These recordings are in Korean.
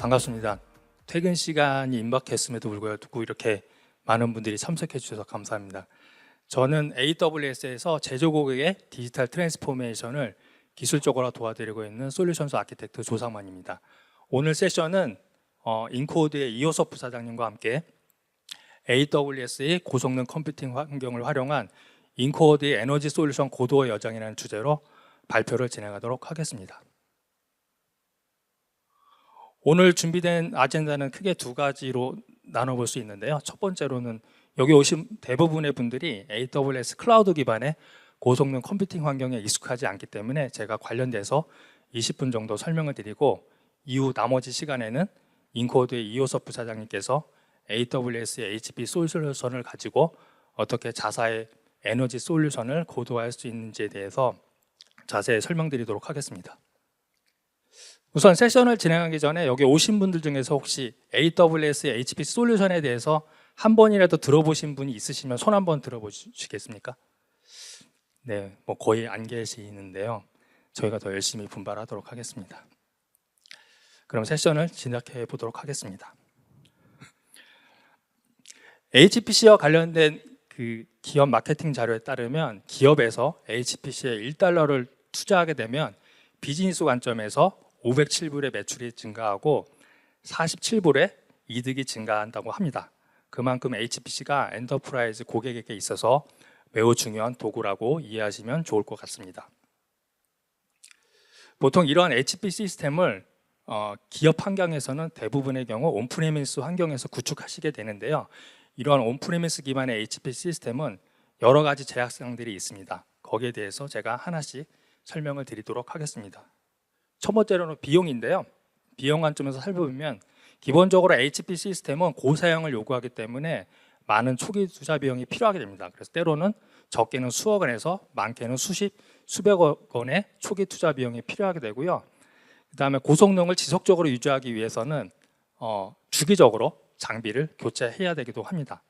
반갑습니다. 퇴근 시간이 임박했음에도 불구하고 이렇게 많은 분들이 참석해 주셔서 감사합니다. 저는 AWS에서 제조 고객의 디지털 트랜스포메이션을 기술적으로 도와드리고 있는 솔루션스 아키텍트 조상만입니다. 오늘 세션은 인코드의 이호섭 부사장님과 함께 AWS의 고성능 컴퓨팅 환경을 활용한 인코드의 에너지 솔루션 고도의 여정이라는 주제로 발표를 진행하도록 하겠습니다. 오늘 준비된 아젠다는 크게 두 가지로 나눠볼 수 있는데요. 첫 번째로는 여기 오신 대부분의 분들이 AWS 클라우드 기반의 고성능 컴퓨팅 환경에 익숙하지 않기 때문에 제가 관련돼서 20분 정도 설명을 드리고 이후 나머지 시간에는 인코드의 이호섭 부사장님께서 AWS의 HPC 솔루션을 가지고 어떻게 자사의 에너지 솔루션을 고도화할 수 있는지에 대해서 자세히 설명드리도록 하겠습니다. 우선 세션을 진행하기 전에 여기 오신 분들 중에서 혹시 AWS의 HPC 솔루션에 대해서 한 번이라도 들어보신 분이 있으시면 손 한번 들어보시겠습니까? 네, 뭐 거의 안 계시는데요. 저희가 더 열심히 분발하도록 하겠습니다. 그럼 세션을 진행해 보도록 하겠습니다. HPC와 관련된 그 기업 마케팅 자료에 따르면 기업에서 HPC에 1달러를 투자하게 되면 비즈니스 관점에서 507불의 매출이 증가하고 47불의 이득이 증가한다고 합니다. 그만큼 HPC가 엔터프라이즈 고객에게 있어서 매우 중요한 도구라고 이해하시면 좋을 것 같습니다. 보통 이러한 HPC 시스템을 기업 환경에서는 대부분의 경우 온프리미스 환경에서 구축하시게 되는데요. 이러한 온프리미스 기반의 HPC 시스템은 여러 가지 제약사항들이 있습니다. 거기에 대해서 제가 하나씩 설명을 드리도록 하겠습니다. 첫 번째로는 비용인데요. 비용 관점에서 살펴보면 기본적으로 HPC 시스템은 고사양을 요구하기 때문에 많은 초기 투자 비용이 필요하게 됩니다. 그래서 때로는 적게는 수억 원에서 많게는 수백억 원의 초기 투자 비용이 필요하게 되고요. 그 다음에 고성능을 지속적으로 유지하기 위해서는 주기적으로 장비를 교체해야 되기도 합니다.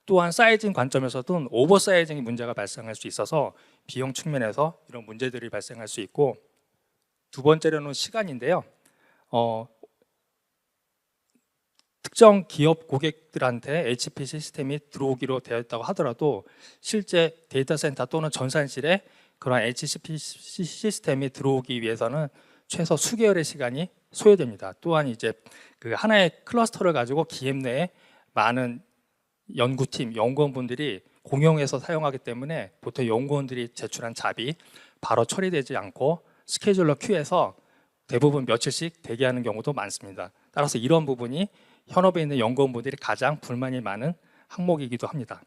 또한 사이징 관점에서도 오버사이징이 문제가 발생할 수 있어서 비용 측면에서 이런 문제들이 발생할 수 있고, 두 번째로는 시간인데요. 특정 기업 고객들한테 HPC 시스템이 들어오기로 되어 있다고 하더라도 실제 데이터 센터 또는 전산실에 그런 HPC 시스템이 들어오기 위해서는 최소 수개월의 시간이 소요됩니다. 또한 이제 그 하나의 클러스터를 가지고 기업 내에 많은 연구팀, 연구원분들이 공용해서 사용하기 때문에 보통 연구원들이 제출한 잡이 바로 처리되지 않고 스케줄러 큐에서 대부분 며칠씩 대기하는 경우도 많습니다. 따라서 이런 부분이 현업에 있는 연구원분들이 가장 불만이 많은 항목이기도 합니다.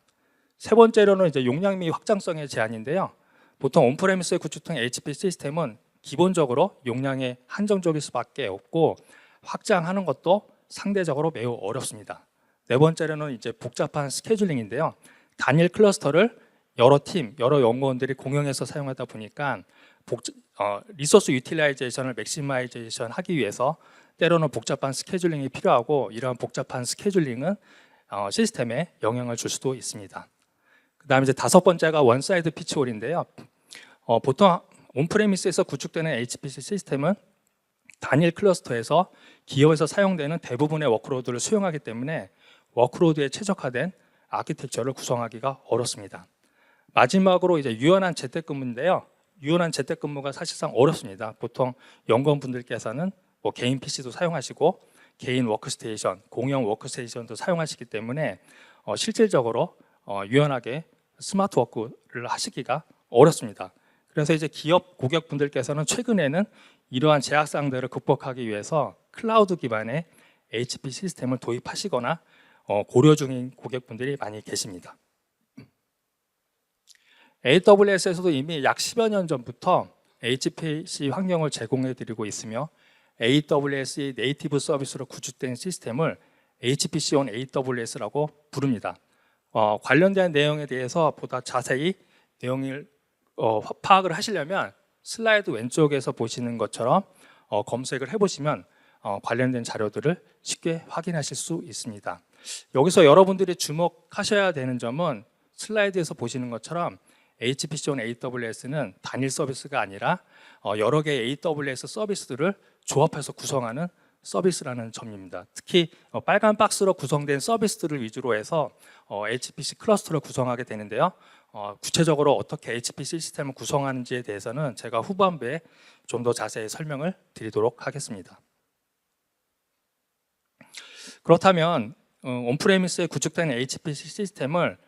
세 번째로는 이제 용량 및 확장성의 제한인데요. 보통 온프레미스에 구축된 HPC 시스템은 기본적으로 용량이 한정적일 수밖에 없고 확장하는 것도 상대적으로 매우 어렵습니다. 네 번째로는 이제 복잡한 스케줄링인데요. 단일 클러스터를 여러 팀, 여러 연구원들이 공용해서 사용하다 보니까 리소스 유틸라이제이션을 맥시마이제이션 하기 위해서 때로는 복잡한 스케줄링이 필요하고, 이러한 복잡한 스케줄링은 시스템에 영향을 줄 수도 있습니다. 그 다음에 이제 다섯 번째가 원사이드 피치홀인데요. 보통 온프레미스에서 구축되는 HPC 시스템은 단일 클러스터에서 기업에서 사용되는 대부분의 워크로드를 수용하기 때문에 워크로드에 최적화된 아키텍처를 구성하기가 어렵습니다. 마지막으로 이제 유연한 재택근무인데요. 유연한 재택근무가 사실상 어렵습니다. 보통 연구원분들께서는 뭐 개인 PC도 사용하시고 개인 워크스테이션, 공용 워크스테이션도 사용하시기 때문에 실질적으로 유연하게 스마트 워크를 하시기가 어렵습니다. 그래서 이제 기업 고객분들께서는 최근에는 이러한 제약사항들을 극복하기 위해서 클라우드 기반의 HPC 시스템을 도입하시거나 고려 중인 고객분들이 많이 계십니다. AWS에서도 이미 약 10여 년 전부터 HPC 환경을 제공해 드리고 있으며 AWS의 네이티브 서비스로 구축된 시스템을 HPC on AWS라고 부릅니다. 관련된 내용에 대해서 보다 자세히 내용을 파악을 하시려면 슬라이드 왼쪽에서 보시는 것처럼 검색을 해보시면 관련된 자료들을 쉽게 확인하실 수 있습니다. 여기서 여러분들이 주목하셔야 되는 점은 슬라이드에서 보시는 것처럼 HPC on AWS는 단일 서비스가 아니라 여러 개의 AWS 서비스들을 조합해서 구성하는 서비스라는 점입니다. 특히 빨간 박스로 구성된 서비스들을 위주로 해서 HPC 클러스터를 구성하게 되는데요. 구체적으로 어떻게 HPC 시스템을 구성하는지에 대해서는 제가 후반부에 좀 더 자세히 설명을 드리도록 하겠습니다. 그렇다면 온프레미스에 구축된 HPC 시스템을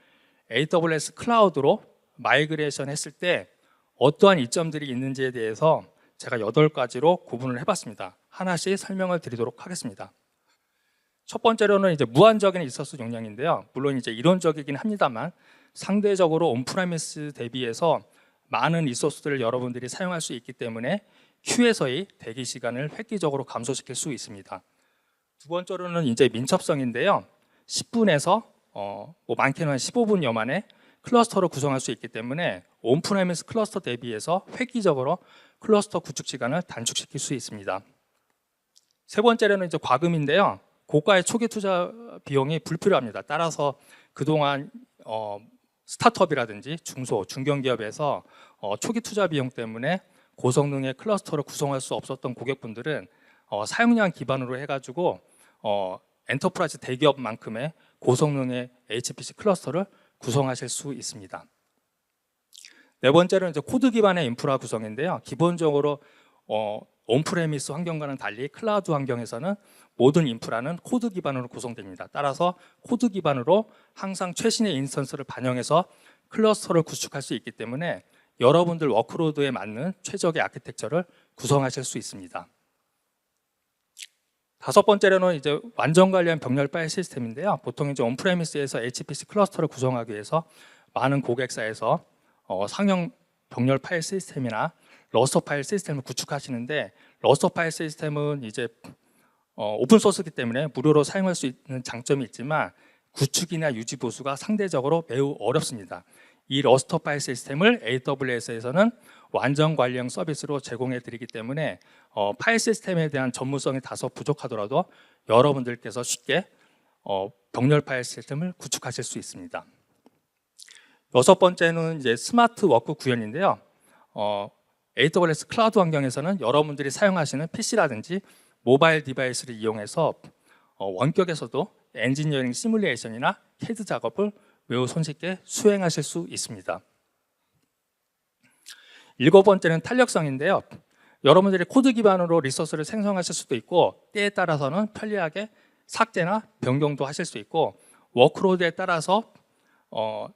AWS 클라우드로 마이그레이션 했을 때 어떠한 이점들이 있는지에 대해서 제가 8가지로 구분을 해봤습니다. 하나씩 설명을 드리도록 하겠습니다. 첫 번째로는 이제 무한적인 리소스 용량인데요. 물론 이제 이론적이긴 합니다만 상대적으로 온프레미스 대비해서 많은 리소스들을 여러분들이 사용할 수 있기 때문에 큐에서의 대기 시간을 획기적으로 감소시킬 수 있습니다. 두 번째로는 이제 민첩성인데요. 10분에서 뭐 많게는 한 15분여 만에 클러스터를 구성할 수 있기 때문에 온프레미스 클러스터 대비해서 획기적으로 클러스터 구축 시간을 단축시킬 수 있습니다. 세 번째로는 이제 과금인데요. 고가의 초기 투자 비용이 불필요합니다. 따라서 그동안 스타트업이라든지 중소, 중견기업에서 초기 투자 비용 때문에 고성능의 클러스터를 구성할 수 없었던 고객분들은 사용량 기반으로 해가지고 엔터프라이즈 대기업만큼의 고성능의 HPC 클러스터를 구성하실 수 있습니다. 네 번째로는 이제 코드 기반의 인프라 구성인데요. 기본적으로 온프레미스 환경과는 달리 클라우드 환경에서는 모든 인프라는 코드 기반으로 구성됩니다. 따라서 코드 기반으로 항상 최신의 인스턴스를 반영해서 클러스터를 구축할 수 있기 때문에 여러분들 워크로드에 맞는 최적의 아키텍처를 구성하실 수 있습니다. 다섯 번째로는 이제 완전 관리한 병렬 파일 시스템인데요. 보통 이제 온프레미스에서 HPC 클러스터를 구성하기 위해서 많은 고객사에서 상용 병렬 파일 시스템이나 러스터 파일 시스템을 구축하시는데 러스터 파일 시스템은 이제 오픈 소스이기 때문에 무료로 사용할 수 있는 장점이 있지만 구축이나 유지 보수가 상대적으로 매우 어렵습니다. 이 러스터 파일 시스템을 AWS에서는 완전 관리형 서비스로 제공해 드리기 때문에 파일 시스템에 대한 전문성이 다소 부족하더라도 여러분들께서 쉽게 병렬 파일 시스템을 구축하실 수 있습니다. 여섯 번째는 이제 스마트 워크 구현인데요. AWS 클라우드 환경에서는 여러분들이 사용하시는 PC라든지 모바일 디바이스를 이용해서 원격에서도 엔지니어링 시뮬레이션이나 CAD 작업을 매우 손쉽게 수행하실 수 있습니다. 일곱 번째는 탄력성인데요. 여러분들이 코드 기반으로 리소스를 생성하실 수도 있고 때에 따라서는 편리하게 삭제나 변경도 하실 수 있고 워크로드에 따라서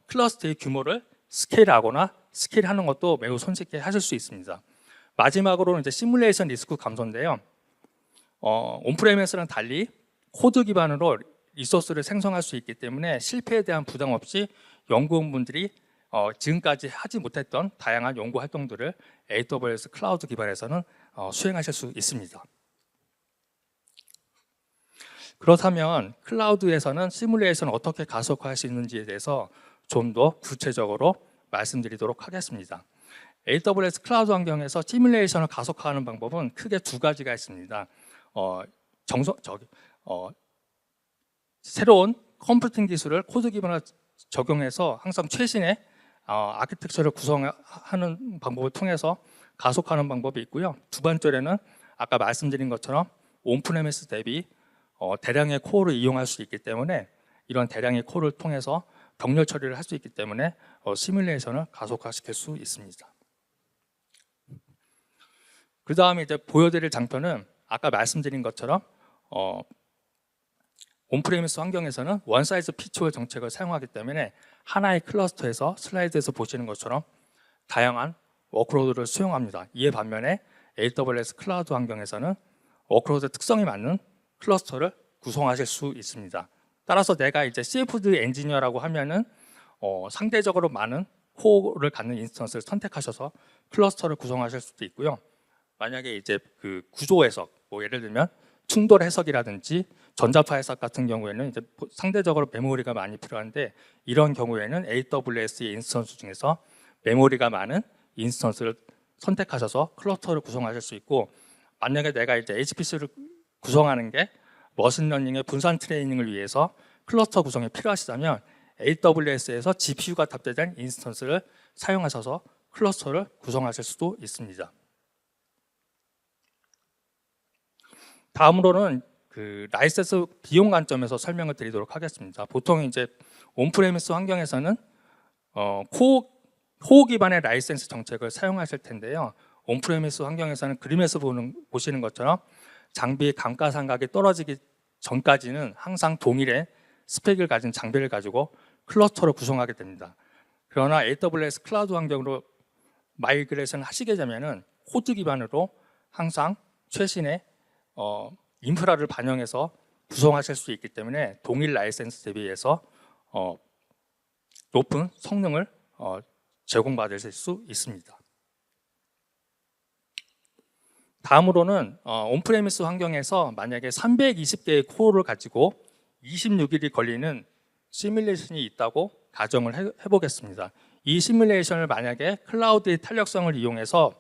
클러스터의 규모를 스케일하거나 스케일하는 것도 매우 손쉽게 하실 수 있습니다. 마지막으로는 이제 시뮬레이션 리스크 감소인데요. 온프레미스랑 달리 코드 기반으로 리소스를 생성할 수 있기 때문에 실패에 대한 부담 없이 연구원분들이 지금까지 하지 못했던 다양한 연구 활동들을 AWS 클라우드 기반에서는 수행하실 수 있습니다. 그렇다면 클라우드에서는 시뮬레이션을 어떻게 가속화할 수 있는지에 대해서 좀 더 구체적으로 말씀드리도록 하겠습니다. AWS 클라우드 환경에서 시뮬레이션을 가속화하는 방법은 크게 두 가지가 있습니다. 새로운 컴퓨팅 기술을 코드 기반으로 적용해서 항상 최신의 아키텍처를 구성하는 방법을 통해서 가속하는 방법이 있고요. 두 번째로는 아까 말씀드린 것처럼 온프레미스 대비 대량의 코어를 이용할 수 있기 때문에 이런 대량의 코어를 통해서 병렬 처리를 할 수 있기 때문에 시뮬레이션을 가속화시킬 수 있습니다. 그 다음에 이제 보여드릴 장표는 아까 말씀드린 것처럼 온프레미스 환경에서는 원사이즈 피츠홀 정책을 사용하기 때문에 하나의 클러스터에서 슬라이드에서 보시는 것처럼 다양한 워크로드를 수용합니다. 이에 반면에 AWS 클라우드 환경에서는 워크로드 특성에 맞는 클러스터를 구성하실 수 있습니다. 따라서 내가 이제 CFD 엔지니어라고 하면은 상대적으로 많은 코어를 갖는 인스턴스를 선택하셔서 클러스터를 구성하실 수도 있고요. 만약에 이제 그 구조 해석, 뭐 예를 들면 충돌 해석이라든지 전자파 해석 같은 경우에는 이제 상대적으로 메모리가 많이 필요한데 이런 경우에는 AWS의 인스턴스 중에서 메모리가 많은 인스턴스를 선택하셔서 클러스터를 구성하실 수 있고 만약에 내가 이제 HPC를 구성하는 게 머신러닝의 분산 트레이닝을 위해서 클러스터 구성이 필요하시다면 AWS에서 GPU가 탑재된 인스턴스를 사용하셔서 클러스터를 구성하실 수도 있습니다. 다음으로는 그 라이센스 비용 관점에서 설명을 드리도록 하겠습니다. 보통 이제 온프레미스 환경에서는 코어 기반의 라이센스 정책을 사용하실 텐데요. 온프레미스 환경에서는 그림에서 보시는 것처럼 장비의 감가상각이 떨어지기 전까지는 항상 동일의 스펙을 가진 장비를 가지고 클러스터를 구성하게 됩니다. 그러나 AWS 클라우드 환경으로 마이그레이션 하시게 되면은 코드 기반으로 항상 최신의 인프라를 반영해서 구성하실 수 있기 때문에 동일 라이센스 대비해서 높은 성능을 제공받으실 수 있습니다. 다음으로는 온프레미스 환경에서 만약에 320개의 코어를 가지고 26일이 걸리는 시뮬레이션이 있다고 가정을 해보겠습니다. 이 시뮬레이션을 만약에 클라우드의 탄력성을 이용해서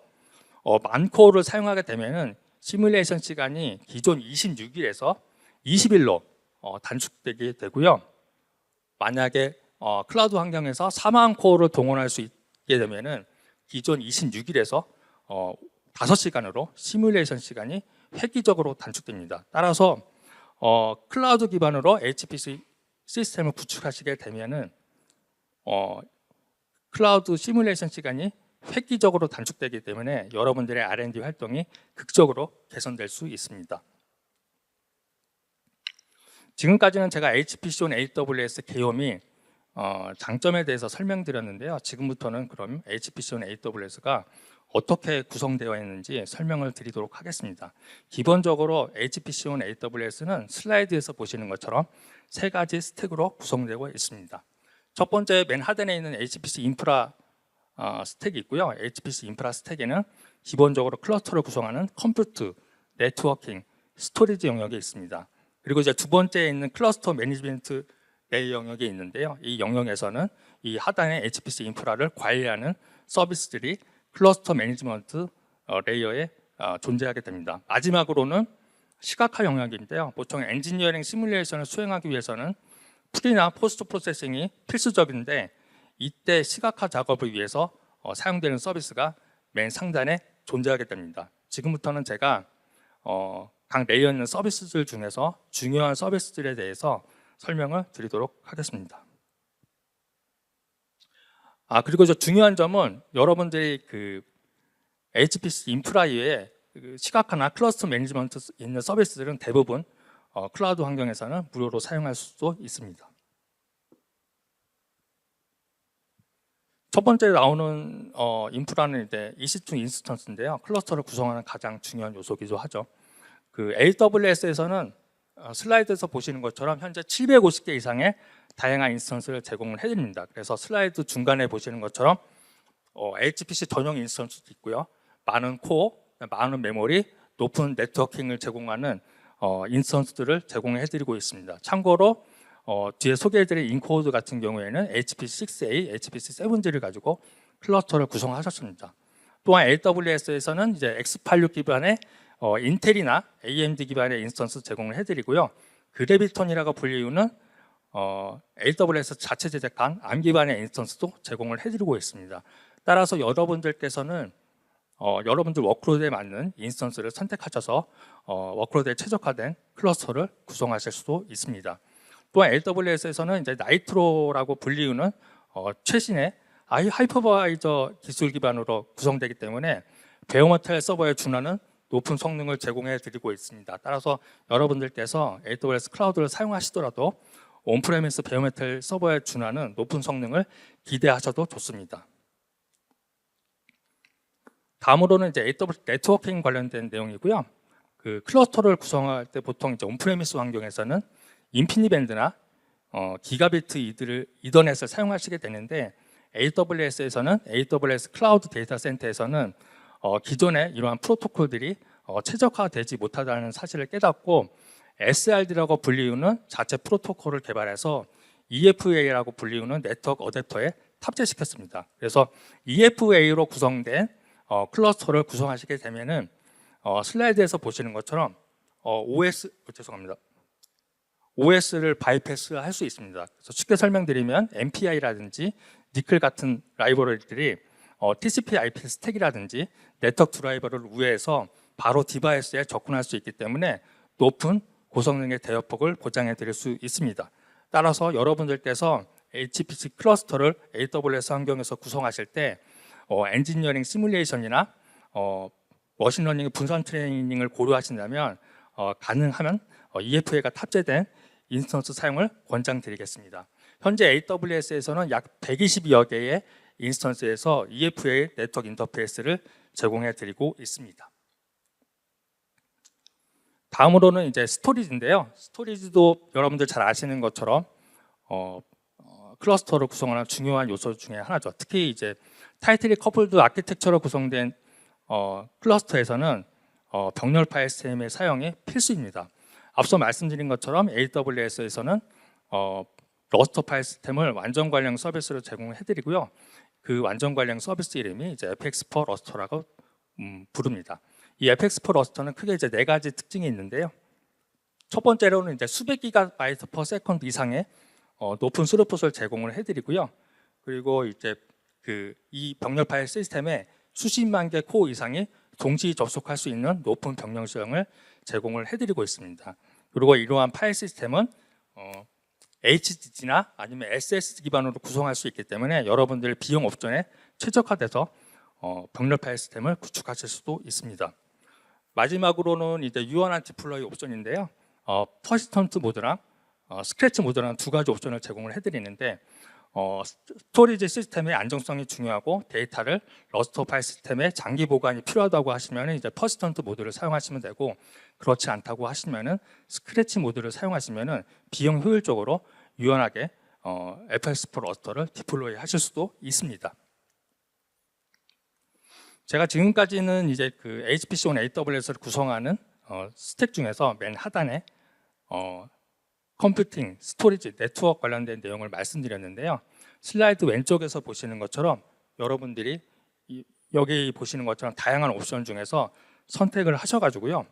만 코어를 사용하게 되면은 시뮬레이션 시간이 기존 26일에서 20일로 단축되게 되고요. 만약에 클라우드 환경에서 4만 코어를 동원할 수 있게 되면은 기존 26일에서 5시간으로 시뮬레이션 시간이 획기적으로 단축됩니다. 따라서 클라우드 기반으로 HPC 시스템을 구축하시게 되면은 클라우드 시뮬레이션 시간이 획기적으로 단축되기 때문에 여러분들의 R&D 활동이 극적으로 개선될 수 있습니다. 지금까지는 제가 HPC on AWS 개요미 장점에 대해서 설명드렸는데요. 지금부터는 그럼 HPC on AWS가 어떻게 구성되어 있는지 설명을 드리도록 하겠습니다. 기본적으로 HPC on AWS는 슬라이드에서 보시는 것처럼 세 가지 스택으로 구성되고 있습니다. 첫 번째 맨 하단에 있는 HPC 인프라 스택이 있고요. HPC 인프라 스택에는 기본적으로 클러스터를 구성하는 컴퓨트, 네트워킹, 스토리지 영역이 있습니다. 그리고 이제 두 번째에 있는 클러스터 매니지먼트 레이어 영역이 있는데요. 이 영역에서는 이 하단의 HPC 인프라를 관리하는 서비스들이 클러스터 매니지먼트 레이어에 존재하게 됩니다. 마지막으로는 시각화 영역인데요. 보통 엔지니어링 시뮬레이션을 수행하기 위해서는 프리나 포스트 프로세싱이 필수적인데 이때 시각화 작업을 위해서 사용되는 서비스가 맨 상단에 존재하게 됩니다. 지금부터는 제가 각 레이어 있는 서비스들 중에서 중요한 서비스들에 대해서 설명을 드리도록 하겠습니다. 그리고 저 중요한 점은 여러분들이 그 HPC 인프라 이외에 시각화나 클러스터 매니지먼트 있는 서비스들은 대부분 클라우드 환경에서는 무료로 사용할 수도 있습니다. 첫 번째 나오는 인프라는 이제 EC2 인스턴스인데요. 클러스터를 구성하는 가장 중요한 요소이기도 하죠. 그 AWS에서는 슬라이드에서 보시는 것처럼 현재 750개 이상의 다양한 인스턴스를 제공을 해드립니다. 그래서 슬라이드 중간에 보시는 것처럼 HPC 전용 인스턴스도 있고요. 많은 코어, 많은 메모리, 높은 네트워킹을 제공하는 인스턴스들을 제공해드리고 있습니다. 참고로 뒤에 소개해드릴 인코드 같은 경우에는 HPC6A, HPC7G를 가지고 클러스터를 구성하셨습니다. 또한 AWS에서는 이제 x86 기반의 인텔이나 AMD 기반의 인스턴스 제공을 해드리고요. 그래비톤이라고 불리우는 AWS 자체 제작한 ARM 기반의 인스턴스도 제공을 해드리고 있습니다. 따라서 여러분들께서는 여러분들 워크로드에 맞는 인스턴스를 선택하셔서 워크로드에 최적화된 클러스터를 구성하실 수도 있습니다. 또한 AWS에서는 이제 나이트로라고 불리우는 최신의 하이퍼바이저 기술 기반으로 구성되기 때문에 베어메탈 서버에 준하는 높은 성능을 제공해 드리고 있습니다. 따라서 여러분들께서 AWS 클라우드를 사용하시더라도 온프레미스 베어메탈 서버에 준하는 높은 성능을 기대하셔도 좋습니다. 다음으로는 이제 AWS 네트워킹 관련된 내용이고요. 그 클러스터를 구성할 때 보통 이제 온프레미스 환경에서는 인피니밴드나 기가비트 이더넷을 사용하시게 되는데 AWS에서는 AWS 클라우드 데이터 센터에서는 기존의 이러한 프로토콜들이 최적화되지 못하다는 사실을 깨닫고 SRD라고 불리우는 자체 프로토콜을 개발해서 EFA라고 불리우는 네트워크 어댑터에 탑재시켰습니다. 그래서 EFA로 구성된 클러스터를 구성하시게 되면은 슬라이드에서 보시는 것처럼 OS를 바이패스 할 수 있습니다. 그래서 쉽게 설명드리면 MPI라든지 니클 같은 라이브러리들이 TCP/IP 스택이라든지 네트워크 드라이버를 우회해서 바로 디바이스에 접근할 수 있기 때문에 높은 고성능의 대역폭을 보장해 드릴 수 있습니다. 따라서 여러분들께서 HPC 클러스터를 AWS 환경에서 구성하실 때 엔지니어링 시뮬레이션이나 머신러닝 분산 트레이닝을 고려하신다면 가능하면 EFA가 탑재된 인스턴스 사용을 권장드리겠습니다. 현재 AWS에서는 약 120여 개의 인스턴스에서 EFA 네트워크 인터페이스를 제공해 드리고 있습니다. 다음으로는 이제 스토리지인데요. 스토리지도 여러분들 잘 아시는 것처럼 클러스터를 구성하는 중요한 요소 중에 하나죠. 특히 이제 타이틀리 커플드 아키텍처로 구성된 클러스터에서는 병렬 파일 시스템의 사용이 필수입니다. 앞서 말씀드린 것처럼 AWS에서는 러스터 파일 시스템을 완전 관련 서비스로 제공해드리고요. 그 완전 관련 서비스 이름이 이제 FX for 러스터라고 부릅니다. 이 FX for 러스터는 크게 이제 4가지 특징이 있는데요. 첫 번째로는 이제 수백 기가바이트 per 세컨드 이상의 높은 스루풋을 제공을 해드리고요. 그리고 이제 이 병렬 파일 시스템에 수십만 개 코어 이상이 동시 접속할 수 있는 높은 병렬 수용을 제공을 해드리고 있습니다. 그리고 이러한 파일 시스템은 HDD나 아니면 SSD 기반으로 구성할 수 있기 때문에 여러분들 비용 옵션에 최적화돼서 병렬 파일 시스템을 구축하실 수도 있습니다. 마지막으로는 이제 유연한 디플로이 옵션인데요. 퍼시스턴트 모드랑 스크래치 모드라는 2가지 옵션을 제공을 해드리는데 스토리지 시스템의 안정성이 중요하고 데이터를 러스터 파일 시스템에 장기 보관이 필요하다고 하시면 이제 퍼시스턴트 모드를 사용하시면 되고, 그렇지 않다고 하시면은 스크래치 모드를 사용하시면은 비용 효율적으로 유연하게 FX for 러스터를 디플로이 하실 수도 있습니다. 제가 지금까지는 이제 그 HPC on AWS를 구성하는 스택 중에서 맨 하단에 컴퓨팅, 스토리지, 네트워크 관련된 내용을 말씀드렸는데요. 슬라이드 왼쪽에서 보시는 것처럼 여러분들이 여기 보시는 것처럼 다양한 옵션 중에서 선택을 하셔가지고요.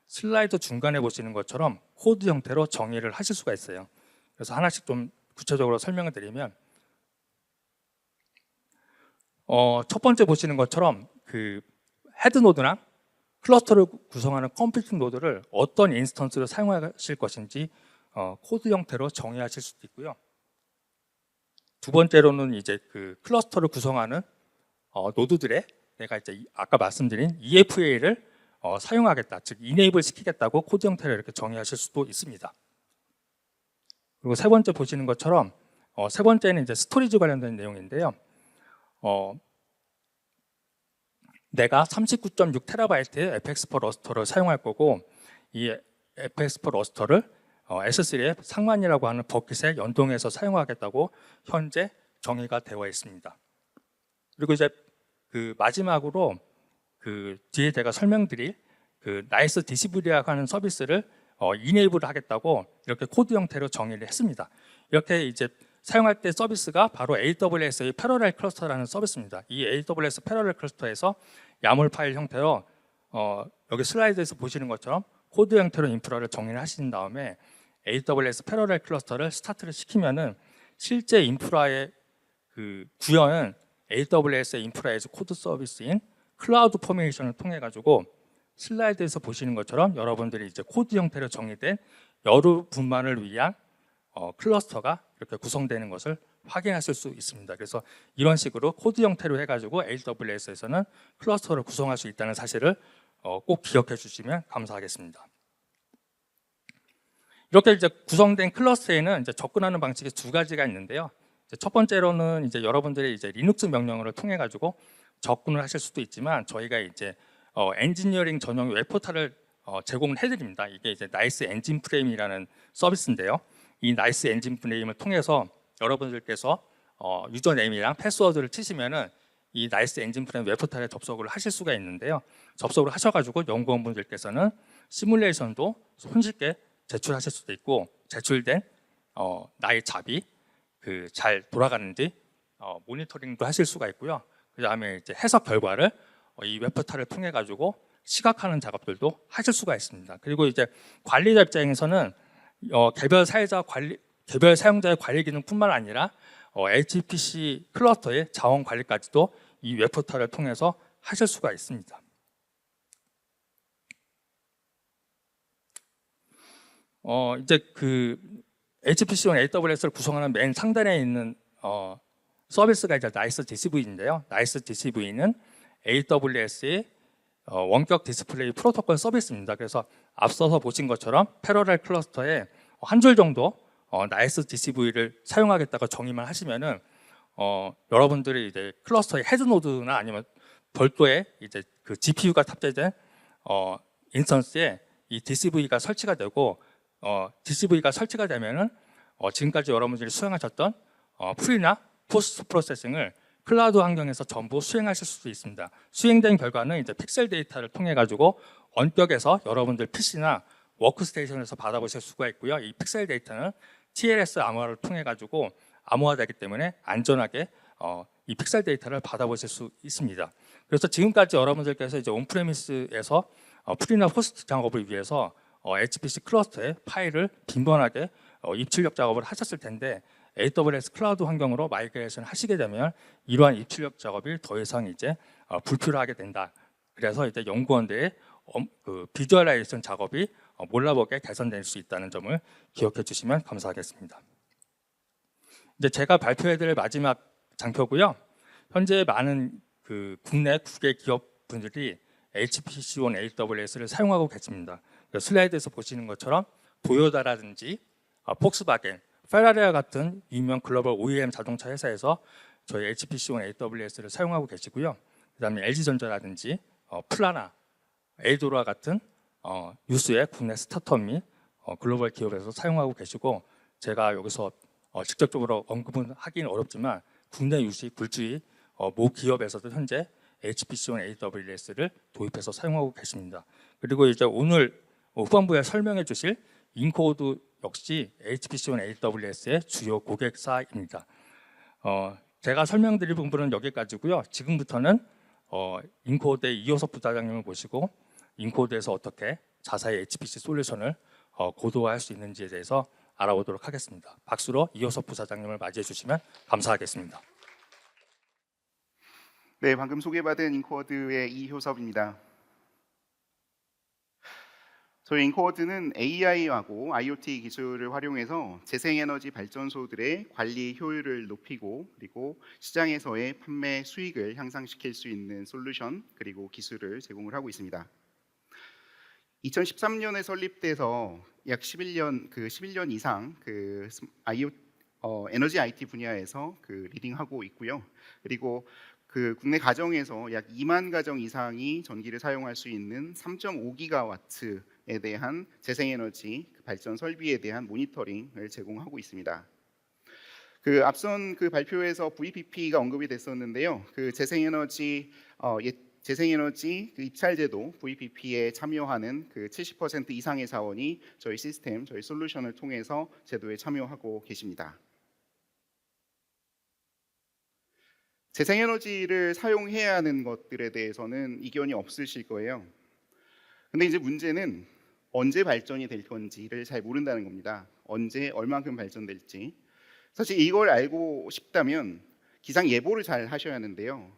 슬라이드 중간에 보시는 것처럼 코드 형태로 정의를 하실 수가 있어요. 그래서 하나씩 좀 구체적으로 설명을 드리면 첫 번째 보시는 것처럼 그 헤드 노드나 클러스터를 구성하는 컴퓨팅 노드를 어떤 인스턴스로 사용하실 것인지 코드 형태로 정의하실 수도 있고요. 두 번째로는 이제 그 클러스터를 구성하는 노드들의 내가 이제 아까 말씀드린 EFA를 사용하겠다, 즉 이네이블 시키겠다고 코드 형태로 이렇게 정의하실 수도 있습니다. 그리고 세 번째 보시는 것처럼 세 번째는 이제 스토리지 관련된 내용인데요. 내가 39.6TB의 FX for 러스터를 사용할 거고, 이 FX for 러스터를 S3의 상만이라고 하는 버킷에 연동해서 사용하겠다고 현재 정의가 되어 있습니다. 그리고 이제 그 마지막으로 그 뒤에 제가 설명드릴 그 나이스 디시블이라고 하는 서비스를 이네이블을 하겠다고 이렇게 코드 형태로 정의를 했습니다. 이렇게 이제 사용할 때 서비스가 바로 AWS의 패러렐 클러스터라는 서비스입니다. 이 AWS 패러렐 클러스터에서 야물 파일 형태로 여기 슬라이드에서 보시는 것처럼 코드 형태로 인프라를 정의를 하신 다음에 AWS 패러렐 클러스터를 스타트를 시키면은 실제 인프라의 그 구현은 AWS 인프라에서 코드 서비스인 클라우드 포메이션을 통해 가지고 슬라이드에서 보시는 것처럼 여러분들이 이제 코드 형태로 정의된 여러 분만을 위한 클러스터가 이렇게 구성되는 것을 확인하실 수 있습니다. 그래서 이런 식으로 코드 형태로 해가지고 AWS에서는 클러스터를 구성할 수 있다는 사실을 꼭 기억해 주시면 감사하겠습니다. 이렇게 이제 구성된 클러스터에는 이제 접근하는 방식이 2가지가 있는데요. 이제 첫 번째로는 이제 여러분들이 이제 리눅스 명령어를 통해 가지고 접근을 하실 수도 있지만, 저희가 이제 엔지니어링 전용 웹포탈을 제공을 해드립니다. 이게 이제 나이스 엔진 프레임이라는 서비스인데요. 이 나이스 엔진 프레임을 통해서 여러분들께서 유저네임이랑 패스워드를 치시면은 이 나이스 엔진 프레임 웹포탈에 접속을 하실 수가 있는데요. 접속을 하셔가지고 연구원분들께서는 시뮬레이션도 손쉽게 제출하실 수도 있고, 제출된 나의 잡이 그 잘 돌아가는지 모니터링도 하실 수가 있고요. 그 다음에 이제 해석 결과를 이 웹포탈을 통해 가지고 시각하는 작업들도 하실 수가 있습니다. 그리고 이제 관리자 입장에서는 개별 사용자의 관리 기능뿐만 아니라 HPC 클러스터의 자원 관리까지도 이 웹포탈을 통해서 하실 수가 있습니다. 이제 그 HPC와 AWS를 구성하는 맨 상단에 있는 서비스가 이제 나이스 DCV인데요. 나이스 DCV는 AWS의 원격 디스플레이 프로토콜 서비스입니다. 그래서 앞서서 보신 것처럼 패러렐 클러스터에 한 줄 정도 나이스 DCV를 사용하겠다고 정의만 하시면은 여러분들이 이제 클러스터의 헤드 노드나 아니면 별도의 이제 그 GPU가 탑재된 인스턴스에 이 DCV가 설치가 되고 DCV가 설치가 되면은 지금까지 여러분들이 수행하셨던 프리나 포스트 프로세싱을 클라우드 환경에서 전부 수행하실 수 있습니다. 수행된 결과는 이제 픽셀 데이터를 통해 가지고 원격에서 여러분들 PC나 워크스테이션에서 받아보실 수가 있고요. 이 픽셀 데이터는 TLS 암호화를 통해 가지고 암호화되기 때문에 안전하게 이 픽셀 데이터를 받아보실 수 있습니다. 그래서 지금까지 여러분들께서 이제 온프레미스에서 프리나 포스트 작업을 위해서 HPC 클러스터에 파일을 빈번하게 입출력 작업을 하셨을 텐데 AWS 클라우드 환경으로 마이그레이션 하시게 되면 이러한 입출력 작업이 더 이상 이제 불필요하게 된다. 그래서 이제 연구원들의 그 비주얼라이제이션 작업이 몰라보게 개선될 수 있다는 점을 기억해 주시면 감사하겠습니다. 이제 제가 발표해드릴 마지막 장표고요. 현재 많은 그 국내 국외 기업분들이 HPC-on AWS를 사용하고 계십니다. 슬라이드에서 보시는 것처럼 도요다라든지 폭스바겐, 페라리와 같은 유명 글로벌 OEM 자동차 회사에서 저희 HPC-on AWS를 사용하고 계시고요. 그다음에 LG전자라든지 플라나, 에이도라 같은 유수의 국내 스타트업 및 글로벌 기업에서 사용하고 계시고 제가 여기서 직접적으로 언급은 하기는 어렵지만 국내 유시 굴주의 모 기업에서도 현재 HPC-on AWS를 도입해서 사용하고 계십니다. 그리고 이제 오늘 후반부에 설명해 주실 인코드 역시 HPC-on AWS의 주요 고객사입니다. 제가 설명드릴 부분은 여기까지고요. 지금부터는 인코드의 이호섭 부사장님을 모시고 인코드에서 어떻게 자사의 HPC 솔루션을 고도화할 수 있는지에 대해서 알아보도록 하겠습니다. 박수로 이호섭 부사장님을 맞이해 주시면 감사하겠습니다. 네, 방금 소개받은 인코드의 이효섭입니다. 저희 인코드는 AI하고 IoT 기술을 활용해서 재생에너지 발전소들의 관리 효율을 높이고 그리고 시장에서의 판매 수익을 향상시킬 수 있는 솔루션 그리고 기술을 제공을 하고 있습니다. 2013년에 설립돼서 약 11년 이상 에너지 IT 분야에서 리딩하고 있고요. 그리고 국내 가정에서 약 2만 가정 이상이 전기를 사용할 수 있는 3.5기가와트에 대한 재생에너지 발전 설비에 대한 모니터링을 제공하고 있습니다. 앞선 발표에서 VPP가 언급이 됐었는데요. 재생에너지 입찰제도 VPP에 참여하는 70% 이상의 자원이 저희 시스템, 저희 솔루션을 통해서 제도에 참여하고 계십니다. 재생에너지를 사용해야 하는 것들에 대해서는 이견이 없으실 거예요. 근데 이제 문제는 언제 발전이 될 건지를 잘 모른다는 겁니다. 언제 얼만큼 발전될지. 사실 이걸 알고 싶다면 기상 예보를 잘 하셔야 하는데요.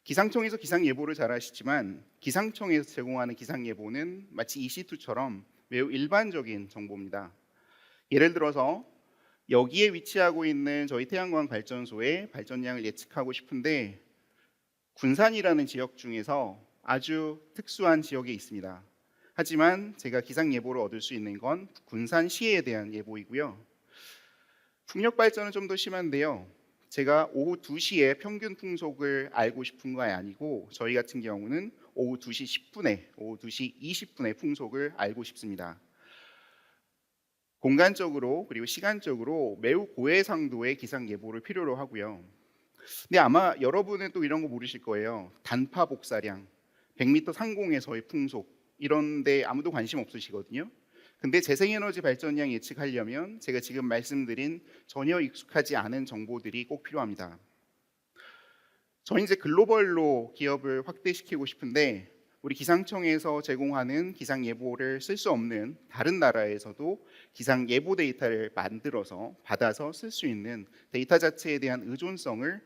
기상청에서 기상 예보를 잘 하시지만 기상청에서 제공하는 기상 예보는 마치 EC2처럼 매우 일반적인 정보입니다. 예를 들어서 여기에 위치하고 있는 저희 태양광 발전소의 발전량을 예측하고 싶은데 군산이라는 지역 중에서 아주 특수한 지역에 있습니다. 하지만 제가 기상 예보를 얻을 수 있는 건 군산시에 대한 예보이고요. 풍력 발전은 좀 더 심한데요. 제가 오후 2시에 평균 풍속을 알고 싶은 거 아니고 저희 같은 경우는 오후 2시 10분에, 오후 2시 20분에 풍속을 알고 싶습니다. 공간적으로 그리고 시간적으로 매우 고해상도의 기상 예보를 필요로 하고요. 근데 아마 여러분은 또 이런 거 모르실 거예요. 단파 복사량, 100m 상공에서의 풍속 이런 데 아무도 관심 없으시거든요. 근데 재생에너지 발전량 예측하려면 제가 지금 말씀드린 전혀 익숙하지 않은 정보들이 꼭 필요합니다. 저는 이제 글로벌로 기업을 확대시키고 싶은데 우리 기상청에서 제공하는 기상 예보를 쓸 수 없는 다른 나라에서도 기상 예보 데이터를 만들어서 받아서 쓸 수 있는 데이터 자체에 대한 의존성을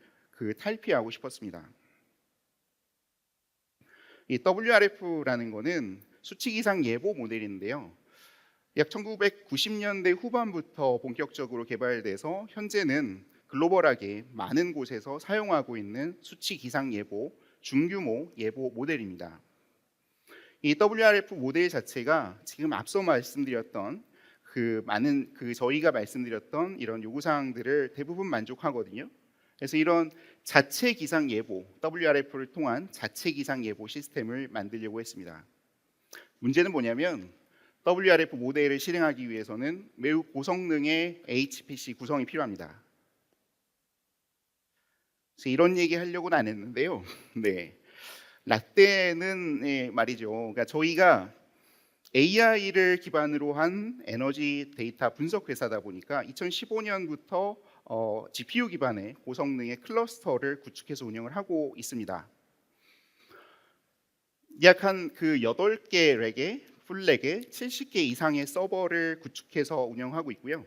탈피하고 싶었습니다. 이 WRF라는 거는 수치 기상 예보 모델인데요. 약 1990년대 후반부터 본격적으로 개발돼서 현재는 글로벌하게 많은 곳에서 사용하고 있는 수치 기상 예보, 중규모 예보 모델입니다. 이 WRF 모델 자체가 지금 앞서 말씀드렸던 저희가 말씀드렸던 이런 요구 사항들을 대부분 만족하거든요. 그래서 이런 자체 기상 예보, WRF를 통한 자체 기상 예보 시스템을 만들려고 했습니다. 문제는 뭐냐면 WRF 모델을 실행하기 위해서는 매우 고성능의 HPC 구성이 필요합니다. 그래서 이런 얘기 하려고는 안 했는데요. 네. 라떼는 말이죠. 그러니까 저희가 AI를 기반으로 한 에너지 데이터 분석 회사다 보니까 2015년부터 GPU 기반의 고성능의 클러스터를 구축해서 운영을 하고 있습니다. 약 한 8개 렉에 풀렉에 70개 이상의 서버를 구축해서 운영하고 있고요.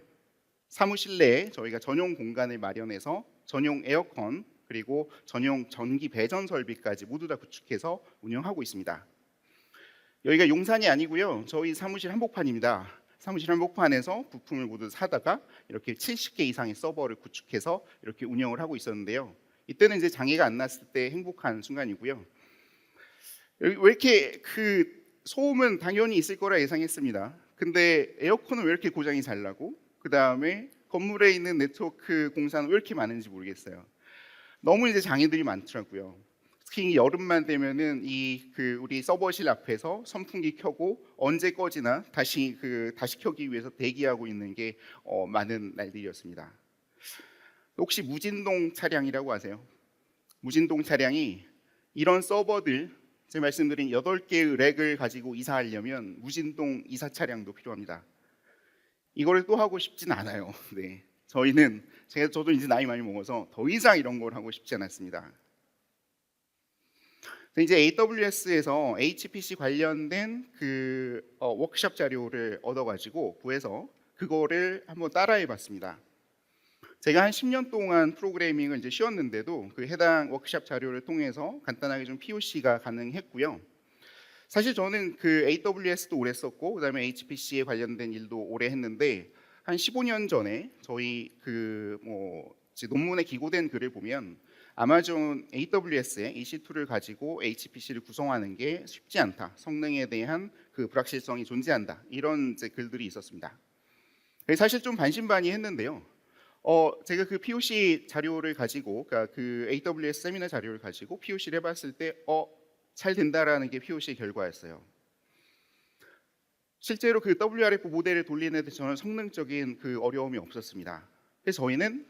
사무실 내에 저희가 전용 공간을 마련해서 전용 에어컨 그리고 전용 전기 배전 설비까지 모두 다 구축해서 운영하고 있습니다. 여기가 용산이 아니고요. 저희 사무실 한복판입니다. 사무실 한복판에서 부품을 모두 사다가 이렇게 70개 이상의 서버를 구축해서 이렇게 운영을 하고 있었는데요. 이때는 이제 장애가 안 났을 때 행복한 순간이고요. 왜 이렇게 소음은 당연히 있을 거라 예상했습니다. 근데 에어컨은 왜 이렇게 고장이 잘 나고 그 다음에 건물에 있는 네트워크 공사는 왜 이렇게 많은지 모르겠어요. 너무 이제 장애들이 많더라고요. 특히 여름만 되면은 우리 서버실 앞에서 선풍기 켜고 언제 꺼지나 다시 켜기 위해서 대기하고 있는 게 많은 날들이었습니다. 혹시 무진동 차량이라고 아세요? 무진동 차량이 이런 서버들 제가 말씀드린 8개의 렉을 가지고 이사하려면 무진동 이사 차량도 필요합니다. 이거를 또 하고 싶진 않아요. 네. 저도 이제 나이 많이 먹어서 더 이상 이런 걸 하고 싶지 않았습니다. 이제 AWS에서 HPC 관련된 워크숍 자료를 얻어가지고 구해서 그거를 한번 따라해봤습니다. 제가 한 10년 동안 프로그래밍을 이제 쉬었는데도 그 해당 워크숍 자료를 통해서 간단하게 좀 POC가 가능했고요. 사실 저는 AWS도 오래 썼고 그다음에 HPC에 관련된 일도 오래 했는데 한 15년 전에 저희 논문에 기고된 글을 보면 아마존 AWS의 EC2를 가지고 HPC를 구성하는 게 쉽지 않다. 성능에 대한 불확실성이 존재한다. 이런 이제 글들이 있었습니다. 사실 좀 반신반의했는데요. 제가 POC 자료를 가지고, 그러니까 AWS 세미나 자료를 가지고 POC를 해봤을 때, 잘 된다라는 게 POC 결과였어요. 실제로 WRF 모델을 돌리는 데 저는 성능적인 어려움이 없었습니다. 그래서 저희는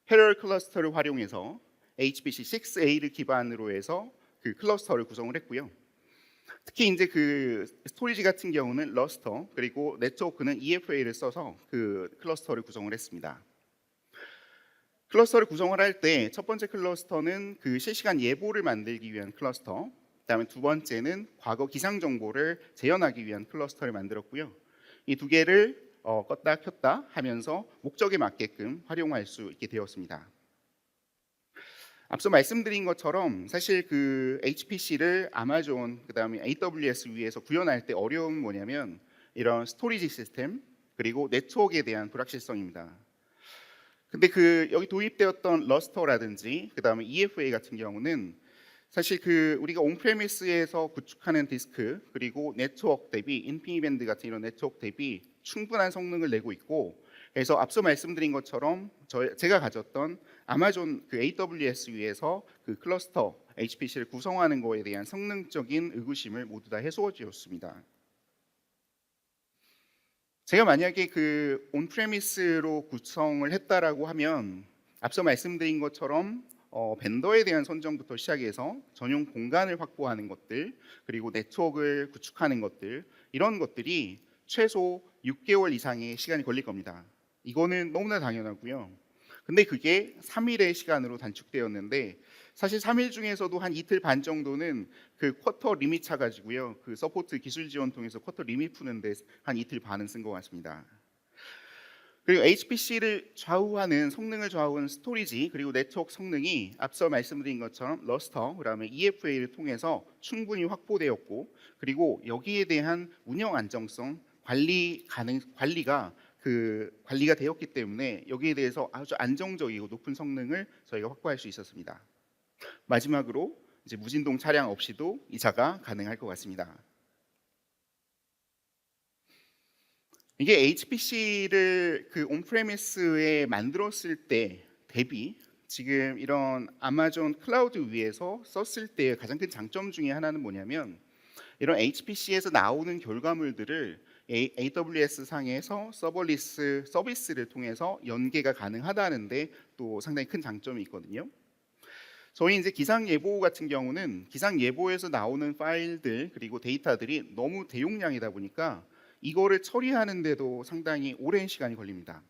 패러럴 클러스터를 활용해서 HPC 6A를 기반으로 해서 클러스터를 구성을 했고요. 특히 이제 스토리지 같은 경우는 러스터 그리고 네트워크는 EFA를 써서 클러스터를 구성을 했습니다. 클러스터를 구성을 할 때 첫 번째 클러스터는 실시간 예보를 만들기 위한 클러스터, 그다음에 두 번째는 과거 기상 정보를 재현하기 위한 클러스터를 만들었고요. 이 두 개를 껐다 켰다 하면서 목적에 맞게끔 활용할 수 있게 되었습니다. 앞서 말씀드린 것처럼 사실 HPC를 아마존 그다음에 AWS 위에서 구현할 때 어려움은 뭐냐면 이런 스토리지 시스템 그리고 네트워크에 대한 불확실성입니다. 근데 여기 도입되었던 러스터라든지 그다음에 EFA 같은 경우는 사실 우리가 온프레미스에서 구축하는 디스크 그리고 네트워크 대비 인피니밴드 같은 이런 네트워크 대비 충분한 성능을 내고 있고, 그래서 앞서 말씀드린 것처럼 제가 가졌던 아마존 AWS 위에서 클러스터 HPC를 구성하는 거에 대한 성능적인 의구심을 모두 다 해소해 주었습니다. 제가 만약에 온프레미스로 구성을 했다라고 하면 앞서 말씀드린 것처럼 벤더에 대한 선정부터 시작해서 전용 공간을 확보하는 것들 그리고 네트워크를 구축하는 것들, 이런 것들이 최소 6개월 이상의 시간이 걸릴 겁니다. 이거는 너무나 당연하고요. 근데 그게 3일의 시간으로 단축되었는데 사실 3일 중에서도 한 이틀 반 정도는 쿼터 리밋 차가지고요. 서포트 기술 지원 통해서 쿼터 리밋 푸는데 한 이틀 반은 쓴 것 같습니다. 그리고 HPC를 좌우하는 성능을 좌우하는 스토리지 그리고 네트워크 성능이 앞서 말씀드린 것처럼 러스터 그다음에 EFA를 통해서 충분히 확보되었고, 그리고 여기에 대한 운영 안정성 관리가 되었기 때문에 여기에 대해서 아주 안정적이고 높은 성능을 저희가 확보할 수 있었습니다. 마지막으로 이제 무진동 차량 없이도 이 차가 가능할 것 같습니다. 이게 HPC를 그 온프레미스에 만들었을 때 대비 지금 이런 아마존 클라우드 위에서 썼을 때의 가장 큰 장점 중에 하나는 뭐냐면 이런 HPC에서 나오는 결과물들을 AWS 상에서 서버리스 서비스를 통해서 연계가 가능하다는데 또 상당히 큰 장점이 있거든요. 저희 이제 기상 예보 같은 경우는 기상 예보에서 나오는 파일들 그리고 데이터들이 너무 대용량이다 보니까 이거를 처리하는데도 상당히 오랜 시간이 걸립니다.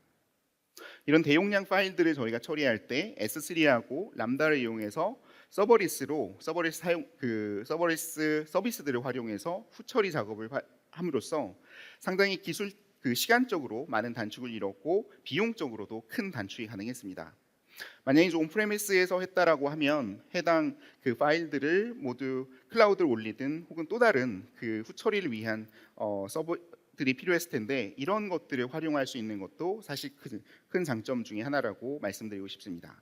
이런 대용량 파일들을 저희가 처리할 때 S3하고 람다를 이용해서 서버리스 서비스들을 활용해서 후처리 작업을 함으로써 상당히 시간적으로 많은 단축을 이뤘고 비용적으로도 큰 단축이 가능했습니다. 만약에 이제 온프레미스에서 했다라고 하면 해당 그 파일들을 모두 클라우드에 올리든 혹은 또 다른 그 후처리를 위한 서버들이 필요했을 텐데 이런 것들을 활용할 수 있는 것도 사실 큰 장점 중에 하나라고 말씀드리고 싶습니다.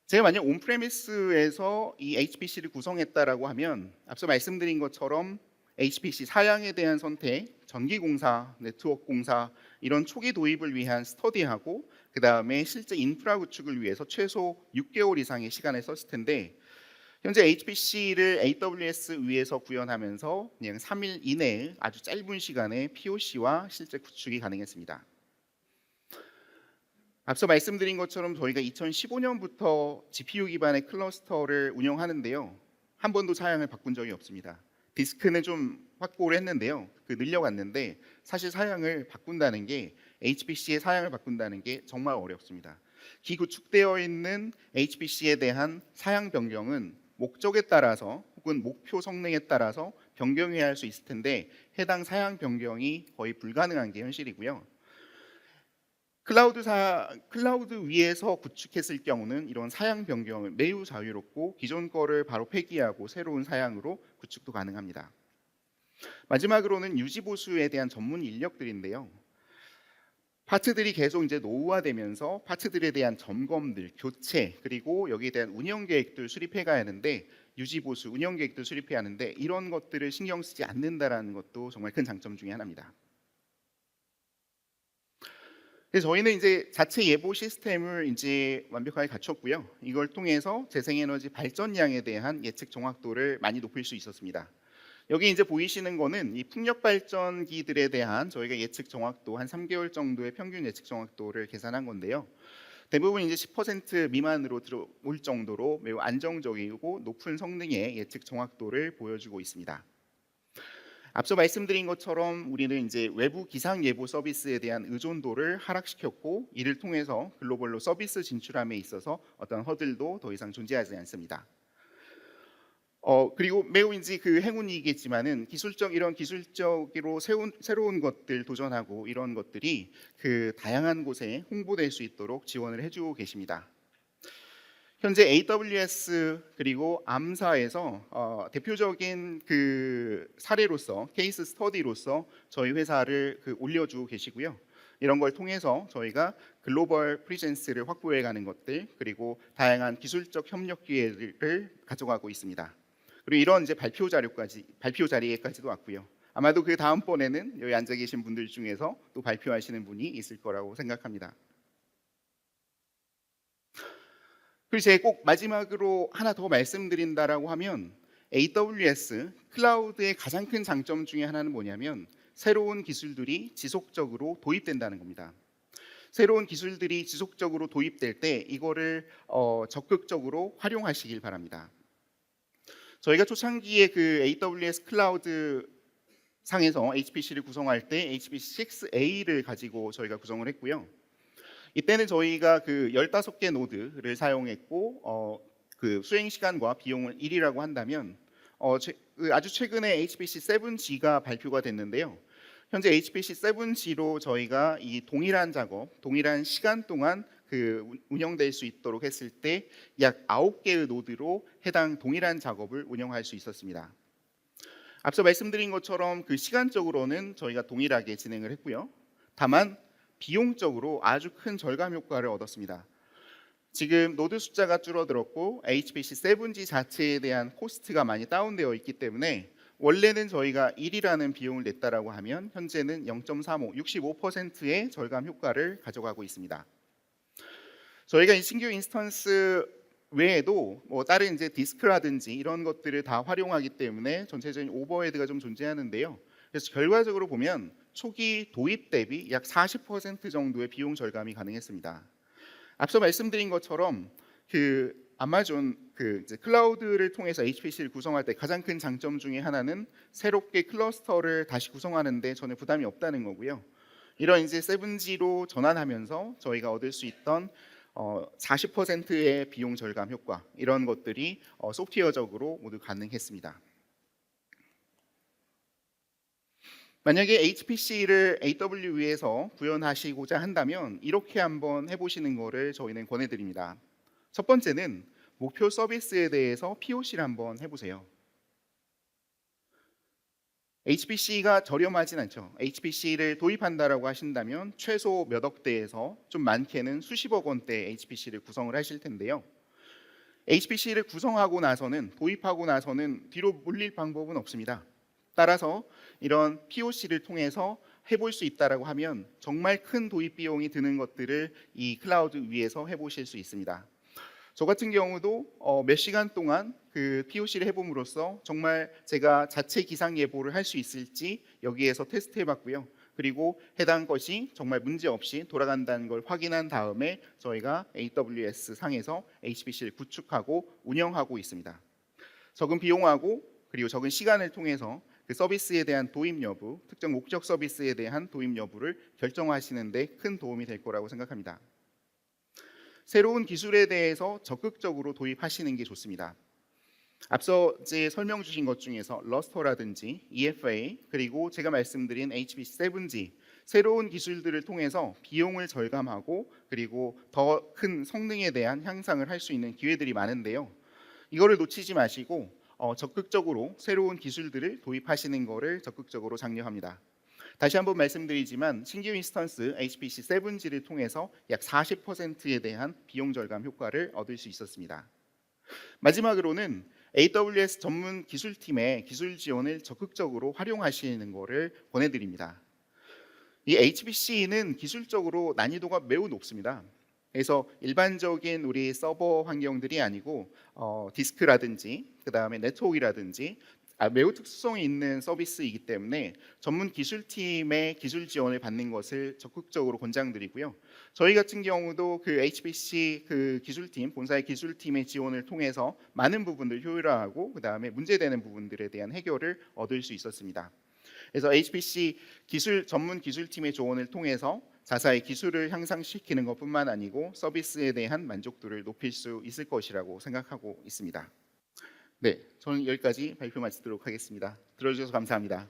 제가 만약 온프레미스에서 이 HPC를 구성했다라고 하면 앞서 말씀드린 것처럼 HPC 사양에 대한 선택, 전기공사, 네트워크공사 이런 초기 도입을 위한 스터디하고 그 다음에 실제 인프라 구축을 위해서 최소 6개월 이상의 시간을 썼을 텐데 현재 HPC를 AWS 위에서 구현하면서 그냥 3일 이내에 아주 짧은 시간에 POC와 실제 구축이 가능했습니다. 앞서 말씀드린 것처럼 저희가 2015년부터 GPU 기반의 클러스터를 운영하는데요. 한 번도 사양을 바꾼 적이 없습니다. 디스크는 좀 확보를 했는데요. 늘려갔는데 사실 사양을 바꾼다는 게 HPC의 사양을 바꾼다는 게 정말 어렵습니다. 기구축되어 있는 HPC에 대한 사양 변경은 목적에 따라서 혹은 목표 성능에 따라서 변경해야 할 수 있을 텐데 해당 사양 변경이 거의 불가능한 게 현실이고요. 클라우드 위에서 구축했을 경우는 이런 사양 변경을 매우 자유롭고 기존 거를 바로 폐기하고 새로운 사양으로 구축도 가능합니다. 마지막으로는 유지 보수에 대한 전문 인력들인데요. 파트들이 계속 이제 노후화되면서 파트들에 대한 점검들, 교체 그리고 여기에 대한 운영 계획들 수립해 가야 하는데 유지 보수, 운영 계획들 수립해야 하는데 이런 것들을 신경 쓰지 않는다라는 것도 정말 큰 장점 중에 하나입니다. 그래서 저희는 이제 자체 예보 시스템을 이제 완벽하게 갖췄고요. 이걸 통해서 재생에너지 발전량에 대한 예측 정확도를 많이 높일 수 있었습니다. 여기 이제 보이시는 거는 이 풍력 발전기들에 대한 저희가 예측 정확도 한 3개월 정도의 평균 예측 정확도를 계산한 건데요. 대부분 이제 10% 미만으로 들어올 정도로 매우 안정적이고 높은 성능의 예측 정확도를 보여주고 있습니다. 앞서 말씀드린 것처럼 우리는 이제 외부 기상 예보 서비스에 대한 의존도를 하락시켰고 이를 통해서 글로벌로 서비스 진출함에 있어서 어떤 허들도 더 이상 존재하지 않습니다. 그리고 매우 이제 행운이겠지만은 이런 기술적으로 새로운 것들 도전하고 이런 것들이 다양한 곳에 홍보될 수 있도록 지원을 해주고 계십니다. 현재 AWS 그리고 암사에서 대표적인 사례로서 케이스 스터디로서 저희 회사를 올려주고 계시고요. 이런 걸 통해서 저희가 글로벌 프리젠스를 확보해가는 것들 그리고 다양한 기술적 협력 기회를 가져가고 있습니다. 그리고 이런 이제 발표 자리에까지도 왔고요. 아마도 다음번에는 여기 앉아 계신 분들 중에서 또 발표하시는 분이 있을 거라고 생각합니다. 그리고 제가 꼭 마지막으로 하나 더 말씀드린다라고 하면 AWS 클라우드의 가장 큰 장점 중에 하나는 뭐냐면 새로운 기술들이 지속적으로 도입된다는 겁니다. 새로운 기술들이 지속적으로 도입될 때 이거를 적극적으로 활용하시길 바랍니다. 저희가 초창기에 AWS 클라우드 상에서 HPC를 구성할 때 HPC 6A를 가지고 저희가 구성을 했고요. 이때는 저희가 15개 노드를 사용했고 수행 시간과 비용을 1이라고 한다면 아주 최근에 HPC 7G가 발표가 됐는데요. 현재 HPC 7G로 저희가 이 동일한 시간 동안 운영될 수 있도록 했을 때 약 9개의 노드로 해당 동일한 작업을 운영할 수 있었습니다. 앞서 말씀드린 것처럼 그 시간적으로는 저희가 동일하게 진행을 했고요. 다만 비용적으로 아주 큰 절감 효과를 얻었습니다. 지금 노드 숫자가 줄어들었고 HPC 7G 자체에 대한 코스트가 많이 다운되어 있기 때문에 원래는 저희가 1이라는 비용을 냈다라고 하면 현재는 0.35, 65%의 절감 효과를 가져가고 있습니다. 저희가 이 신규 인스턴스 외에도 뭐 다른 이제 디스크라든지 이런 것들을 다 활용하기 때문에 전체적인 오버헤드가 좀 존재하는데요. 그래서 결과적으로 보면 초기 도입 대비 약 40% 정도의 비용 절감이 가능했습니다. 앞서 말씀드린 것처럼 그 아마존 그 이제 클라우드를 통해서 HPC를 구성할 때 가장 큰 장점 중에 하나는 새롭게 클러스터를 다시 구성하는데 전혀 부담이 없다는 거고요. 이런 이제 7G로 전환하면서 저희가 얻을 수 있던 40%의 비용 절감 효과 이런 것들이 소프트웨어적으로 모두 가능했습니다. 만약에 HPC를 AWS에서 구현하시고자 한다면 이렇게 한번 해보시는 것을 저희는 권해드립니다. 첫 번째는 목표 서비스에 대해서 POC를 한번 해보세요. HPC가 저렴하진 않죠. HPC를 도입한다라고 하신다면 최소 몇 억대에서 좀 많게는 수십억 원대 HPC를 구성을 하실 텐데요. HPC를 구성하고 나서는 도입하고 나서는 뒤로 물릴 방법은 없습니다. 따라서 이런 POC를 통해서 해볼 수 있다라고 하면 정말 큰 도입 비용이 드는 것들을 이 클라우드 위에서 해보실 수 있습니다. 저 같은 경우도 몇 시간 동안 그 POC를 해봄으로써 정말 제가 자체 기상 예보를 할 수 있을지 여기에서 테스트해봤고요. 그리고 해당 것이 정말 문제 없이 돌아간다는 걸 확인한 다음에 저희가 AWS 상에서 HPC를 구축하고 운영하고 있습니다. 적은 비용하고 그리고 적은 시간을 통해서 그 서비스에 대한 도입 여부, 특정 목적 서비스에 대한 도입 여부를 결정하시는 데 큰 도움이 될 거라고 생각합니다. 새로운 기술에 대해서 적극적으로 도입하시는 게 좋습니다. 앞서 이제 설명 주신 것 중에서 러스터라든지 EFA 그리고 제가 말씀드린 HPC 7G 새로운 기술들을 통해서 비용을 절감하고 그리고 더 큰 성능에 대한 향상을 할 수 있는 기회들이 많은데요. 이거를 놓치지 마시고 적극적으로 새로운 기술들을 도입하시는 것을 적극적으로 장려합니다. 다시 한번 말씀드리지만 신규 인스턴스 HPC 7G를 통해서 약 40%에 대한 비용 절감 효과를 얻을 수 있었습니다. 마지막으로는 AWS 전문 기술팀의 기술 지원을 적극적으로 활용하시는 것을 권해드립니다. 이 HPC는 기술적으로 난이도가 매우 높습니다. 그래서 일반적인 우리 서버 환경들이 아니고 디스크라든지 그 다음에 네트워크라든지 매우 특수성이 있는 서비스이기 때문에 전문 기술팀의 기술 지원을 받는 것을 적극적으로 권장드리고요. 저희 같은 경우도 그 HPC 그 기술팀, 본사의 기술팀의 지원을 통해서 많은 부분들 효율화하고 그 다음에 문제되는 부분들에 대한 해결을 얻을 수 있었습니다. 그래서 HPC 기술 전문 기술팀의 조언을 통해서 자사의 기술을 향상시키는 것뿐만 아니고 서비스에 대한 만족도를 높일 수 있을 것이라고 생각하고 있습니다. 네, 저는 여기까지 발표 마치도록 하겠습니다. 들어주셔서 감사합니다.